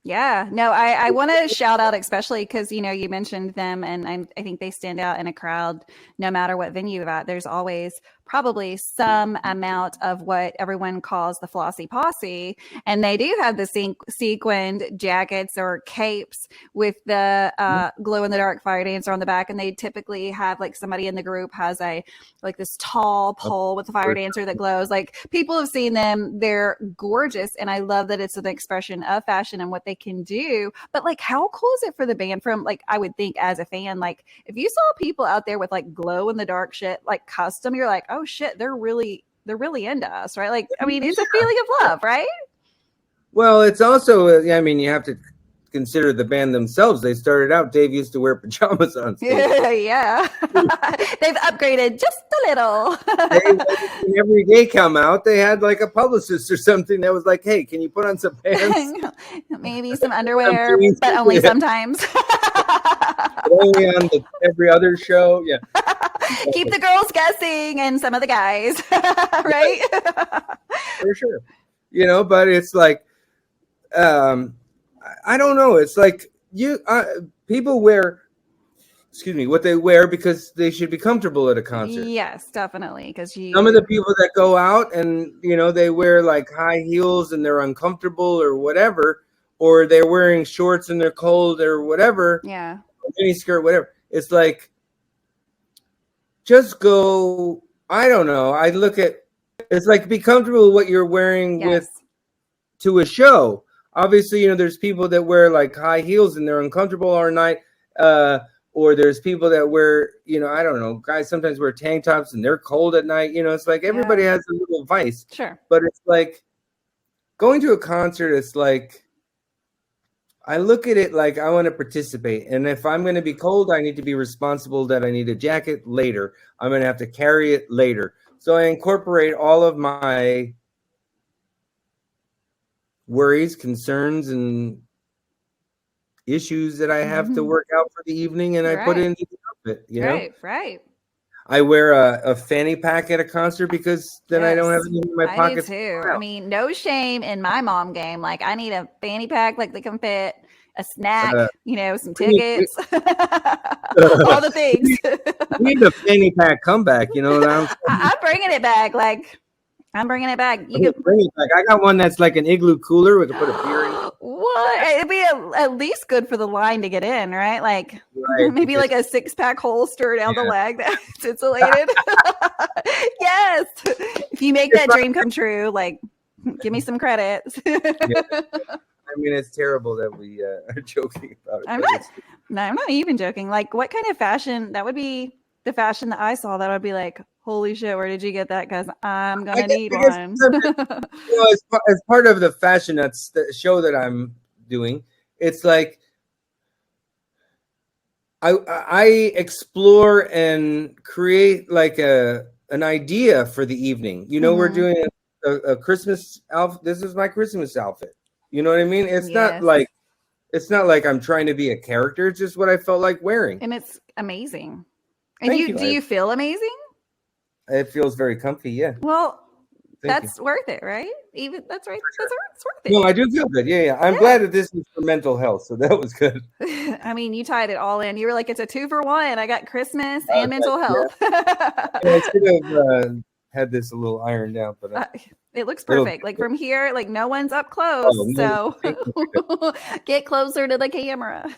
B: Yeah, no, I want to shout out, especially because, you mentioned them, and I think they stand out in a crowd no matter what venue you're at. There's always probably some amount of what everyone calls the flossy posse, and they do have the sequined jackets or capes with the glow in the dark fire dancer on the back, and they typically have like somebody in the group has this tall pole with the fire dancer that glows. Like people have seen them, they're gorgeous, and I love that it's an expression of fashion and what they can do. But like, how cool is it for the band? From like, I would think as a fan, like if you saw people out there with like glow in the dark shit, like custom, you're like, oh shit, they're really into us, right? Like, I mean, it's a feeling of love, right?
A: Well, it's also, I mean, you have to consider the band themselves. They started out, Dave used to wear pajamas on stage.
B: Yeah. They've upgraded just a little.
A: Every day come out, they had like a publicist or something that was like, hey, can you put on some pants?
B: Maybe some underwear, but only sometimes.
A: Only on every other show. Yeah.
B: Keep the girls guessing and some of the guys, right?
A: For sure. But it's like, I don't know. It's like people wear, what they wear because they should be comfortable at a concert.
B: Yes, definitely. Because
A: some of the people that go out and they wear like high heels and they're uncomfortable or whatever, or they're wearing shorts and they're cold or whatever.
B: Yeah.
A: Mini skirt, whatever. It's like, just go. I don't know. I look at it's like be comfortable with what you're wearing to a show. Obviously, there's people that wear like high heels and they're uncomfortable all night. Or there's people that wear, I don't know, guys sometimes wear tank tops and they're cold at night. It's like everybody has a little vice.
B: Sure.
A: But it's like going to a concert, it's like I look at it like I want to participate. And if I'm going to be cold, I need to be responsible that I need a jacket later. I'm going to have to carry it later. So I incorporate all of my worries, concerns, and issues that I have to work out for the evening, and I put it into the outfit,
B: Right.
A: I wear a fanny pack at a concert because then I don't have anything in my pockets.
B: I do too. I mean, no shame in my mom game. Like I need a fanny pack that can fit, a snack, some tickets, all the things.
A: We need a fanny pack comeback,
B: I'm bringing it back. Like I'm bringing it back. You can
A: bring it back. I got one that's like an igloo cooler we can put a beer in.
B: What? It'd be at least good for the line to get in, right? Like maybe like a 6-pack holster down the leg that's insulated. Yes. If you make that dream come true, like give me some credit.
A: I mean, it's terrible that we are joking about it.
B: I'm not even joking. Like what kind of fashion? That would be the fashion that I saw. That would be like, holy shit, where did you get that? Because I'm going to need one.
A: As part of the fashion, that's the show that I'm doing. It's like, I explore and create like an idea for the evening. You know, we're
B: Mhm.
A: doing a Christmas outfit. This is my Christmas outfit. You know what I mean?
B: Yes.
A: It's not like I'm trying to be a character. It's just what I felt like wearing.
B: And it's amazing. And
A: Thank
B: you
A: you.
B: do you feel amazing?
A: It feels very comfy. Yeah.
B: Well,
A: Thank you.
B: that's worth it, right? Even that's right.
A: For sure.
B: It's worth
A: No,
B: it.
A: I do feel good. Yeah, yeah. I'm
B: Yeah.
A: glad that this is for mental health. So that was good.
B: I mean, you tied it all in. You were like, it's a 2-for-1. I got Christmas
A: I was
B: and
A: like,
B: mental
A: yeah.
B: health.
A: I should have had this a little ironed out, but
B: It looks
A: little.
B: perfect. Like from here, like no one's up close.
A: Oh, no,
B: So
A: thank you.
B: get closer to the camera.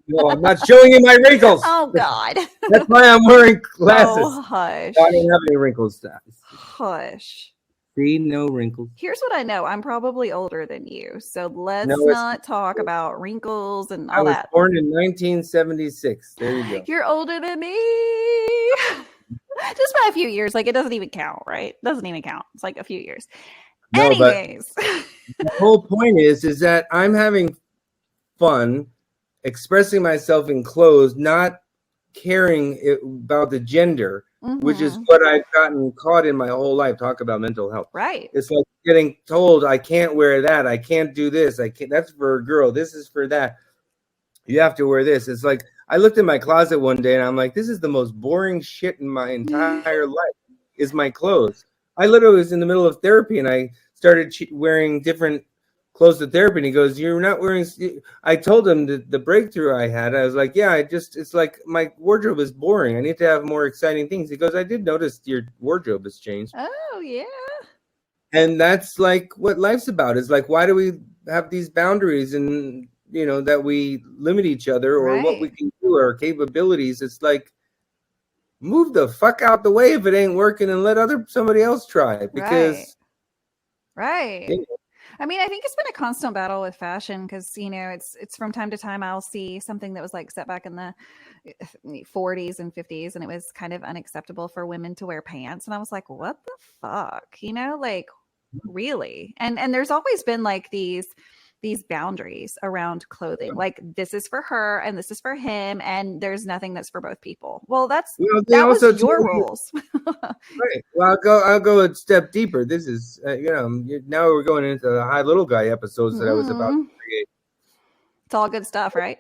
A: No, I'm not showing you my wrinkles.
B: Oh God.
A: That's why I'm wearing glasses.
B: Oh hush.
A: I don't have any wrinkles.
B: Hush.
A: See, no wrinkles.
B: Here's what I know. I'm probably older than you. So let's
A: No,
B: not talk about wrinkles and
A: I
B: all
A: was
B: that.
A: born in 1976. There you go.
B: You're older than me. Just by a few years. Like it doesn't even count, right? Doesn't even count. It's like a few years.
A: No, but
B: Anyways.
A: the whole point is that I'm having fun expressing myself in clothes, not caring about the gender, which is
B: Mhm.
A: what I've gotten caught in my whole life. Talk about mental health.
B: Right.
A: It's like getting told I can't wear that, I can't do this, I can't. That's for a girl. This is for that. You have to wear this. It's like I looked in my closet one day and I'm like, this is the most boring shit in my entire life. Is my clothes. I literally was in the middle of therapy and I started wearing different clothes to therapy. And he goes, "You're not wearing." I told him the breakthrough I had. I was like, "Yeah, it's like my wardrobe is boring. I need to have more exciting things." He goes, "I did notice your wardrobe has changed."
B: Oh yeah.
A: And that's like what life's about. Is like, why do we have these boundaries and that we limit each other or what we
B: Right.
A: can do, our capabilities? It's like, move the fuck out the way if it ain't working and let somebody else try,
B: Right.
A: because
B: Right. I mean, I think it's been a constant battle with fashion because it's from time to time I'll see something that was like set back in the 40s and 50s, and it was kind of unacceptable for women to wear pants, and I was like, what the fuck, like really? And there's always been like these boundaries around clothing, like this is for her and this is for him, and there's nothing that's for both people. Well,
A: they
B: that was
A: also
B: your
A: tell you,
B: rules.
A: right. Well, I'll go a step deeper. This is now we're going into the high little guy episodes that I was about to create.
B: It's all good stuff, right?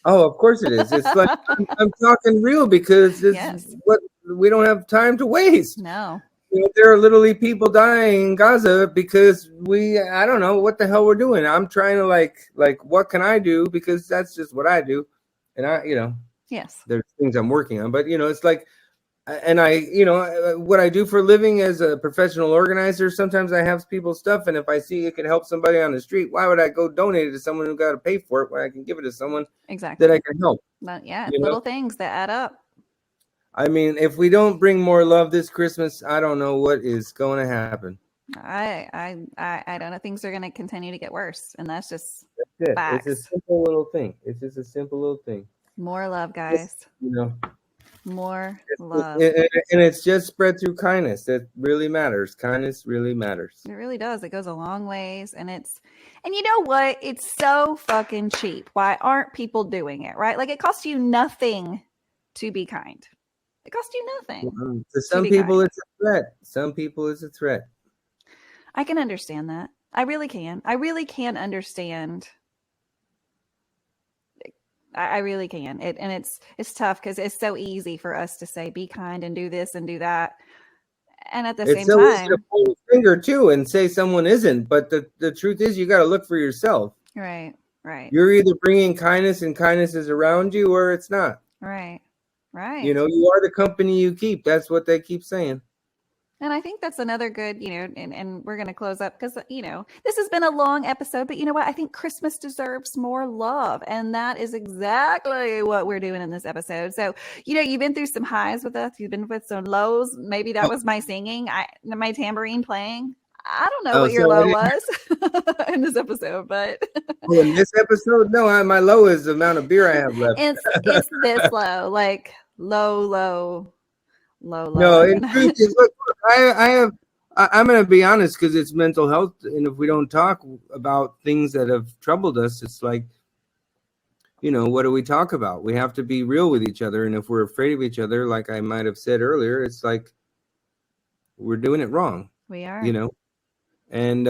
A: Oh, of course it is. It's like I'm talking real because this
B: Yes.
A: is what we don't have time to waste.
B: No.
A: There are literally people dying in Gaza because I don't know what the hell we're doing. I'm trying to like what can I do, because that's just what I do. And
B: Yes.
A: there's things I'm working on, but it's like, and what I do for a living as a professional organizer, sometimes I have people's stuff, and if I see it can help somebody on the street, why would I go donate it to someone who got to pay for it when I can give it to someone
B: Exactly.
A: that I can help?
B: But yeah, little things that add up.
A: I mean, if we don't bring more love this Christmas, I don't know what is going to happen.
B: I don't know. Things are going to continue to get worse, and that's just
A: That's it.
B: facts.
A: It's a simple little thing. It's just a simple little thing.
B: More love, guys. More love.
A: And it's just spread through kindness. That really matters. Kindness really matters.
B: It really does. It goes a long ways, and you know what? It's so fucking cheap. Why aren't people doing it, right? Like, it costs you nothing to be kind. It costs you nothing.
A: To some people, it's a threat. Some people, it's a threat.
B: I can understand that. I really can. I really can understand. I really can. It's tough because it's so easy for us to say, be kind and do this and do that. And at the same time,
A: it's so easy to pull a finger too and say someone isn't. But the truth is, you got to look for yourself.
B: Right. Right.
A: You're either bringing kindness and kindness is around you, or it's not.
B: Right. Right.
A: You are the company you keep. That's what they keep saying.
B: And I think that's another good, and we're going to close up because, this has been a long episode, but you know what? I think Christmas deserves more love. And that is exactly what we're doing in this episode. So, you've been through some highs with us. You've been with some lows. Maybe that was my singing, my tambourine playing. I don't know what your low was in this episode, but
A: in this episode, no, my low is the amount of beer I have left.
B: It's this low, like low.
A: No, in truth, look, I'm going to be honest, because it's mental health, and if we don't talk about things that have troubled us, it's like what do we talk about? We have to be real with each other. And if we're afraid of each other, like I might have said earlier, it's like we're doing it wrong.
B: We are.
A: And,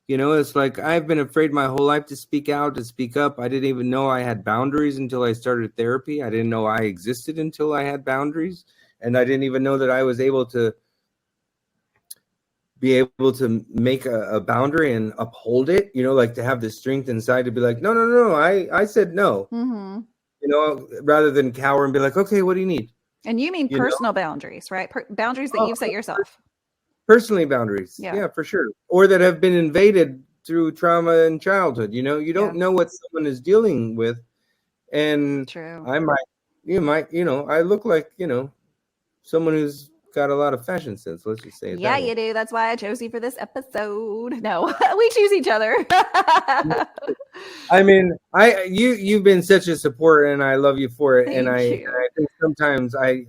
A: it's like I've been afraid my whole life to speak out, to speak up. I didn't even know I had boundaries until I started therapy. I didn't know I existed until I had boundaries. And I didn't even know that I was able to make a boundary and uphold it, like to have the strength inside to be like, no, I said no, rather than cower and be like, okay, what do you need?
B: And you mean personal boundaries, right? Boundaries that you've set yourself.
A: Personally boundaries. Yeah, for sure. Or that have been invaded through trauma in childhood. You don't know what someone is dealing with. And
B: true.
A: I look like, someone who's got a lot of fashion sense. Let's just say it.
B: Yeah, you do. That's why I chose you for this episode. No, we choose each other.
A: I mean, you've been such a support, and I love you for it.
B: Thank
A: and I
B: you.
A: think sometimes I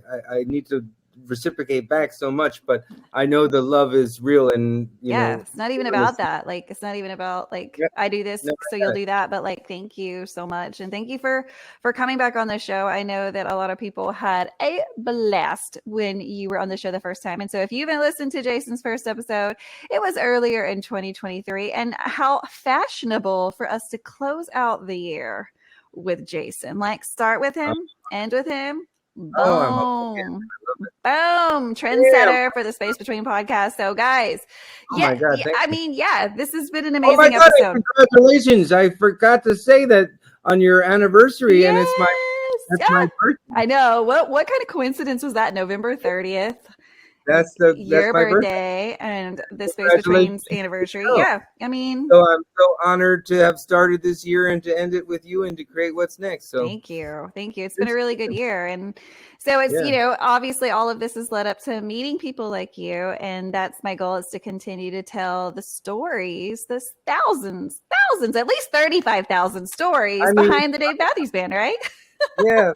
A: need to reciprocate back so much, but I know the love is real, and
B: it's not even about that. Like, it's not even about like I do this, so you'll do that. But like, thank you so much, and thank you for coming back on the show. I know that a lot of people had a blast when you were on the show the first time, and so if you haven't listened to Jason's first episode, it was earlier in 2023, and how fashionable for us to close out the year with Jason. Like, start with him, end with him. Boom. Boom. Trendsetter for the Space Between podcast. So guys, this has been an amazing episode.
A: Congratulations. I forgot to say that on your anniversary, and it's my birthday.
B: I know. What kind of coincidence was that? November 30th.
A: That's
B: your
A: my
B: birthday and the Space Between's anniversary. Yeah, I mean,
A: so I'm so honored to have started this year and to end it with you and to create what's next. So
B: thank you. It's been a really good year, and so it's obviously all of this has led up to meeting people like you, and that's my goal, is to continue to tell the stories. There's thousands, at least 35,000 stories behind the Dave Matthews Band, right?
A: Yeah,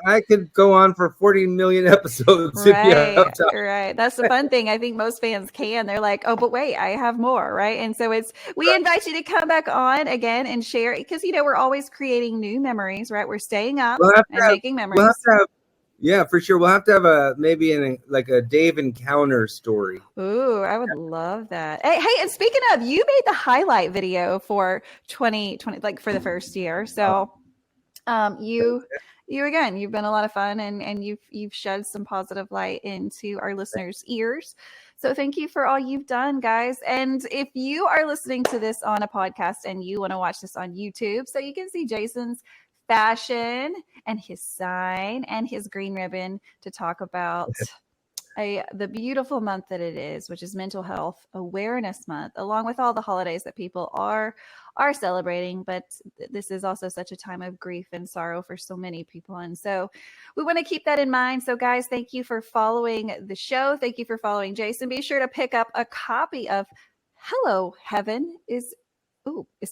A: I could go on for 40 million episodes.
B: Right. That's the fun thing. I think most fans can. They're like, oh, but wait, I have more, right? And so we invite you to come back on again and share, because we're always creating new memories, right? We're staying up and making memories.
A: We'll have to have, for sure. We'll have to have maybe a Dave encounter story.
B: Ooh, I would love that. Hey, and speaking of, you made the highlight video for 2020, like for the first year. So you've been a lot of fun, and you've shed some positive light into our listeners' ears. So thank you for all you've done, guys. And if you are listening to this on a podcast and you want to watch this on YouTube, so you can see Jason's fashion and his sign and his green ribbon to talk about the beautiful month that it is, which is Mental Health Awareness Month, along with all the holidays that people are celebrating. But this is also such a time of grief and sorrow for so many people. And so we want to keep that in mind. So guys, thank you for following the show. Thank you for following Jason. Be sure to pick up a copy of Hello Heaven is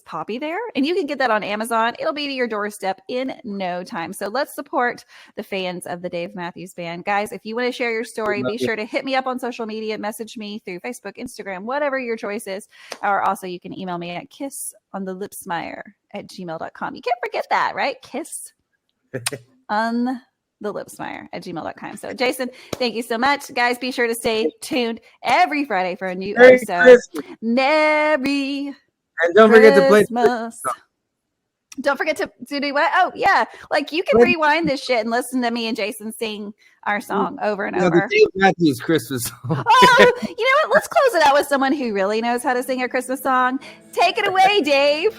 B: Poppy there? And you can get that on Amazon. It'll be to your doorstep in no time. So let's support the fans of the Dave Matthews Band. Guys, if you want to share your story, be sure to hit me up on social media, message me through Facebook, Instagram, whatever your choice is. Or also you can email me at kissonthelippsmeyer@gmail.com. You can't forget that, right? Kiss on the lipsmeyer@gmail.com. So Jason, thank you so much. Guys, be sure to stay tuned every Friday for a new episode. Merry
A: And don't forget to play.
B: Don't forget to do what? Oh, yeah. Like, you can rewind this shit and listen to me and Jason sing our song over and over.
A: The Dave Matthews Christmas song.
B: You know what? Let's close it out with someone who really knows how to sing a Christmas song. Take it away, Dave.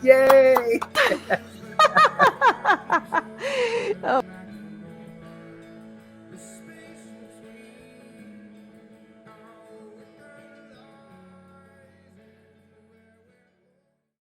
A: Yay.
B: Oh.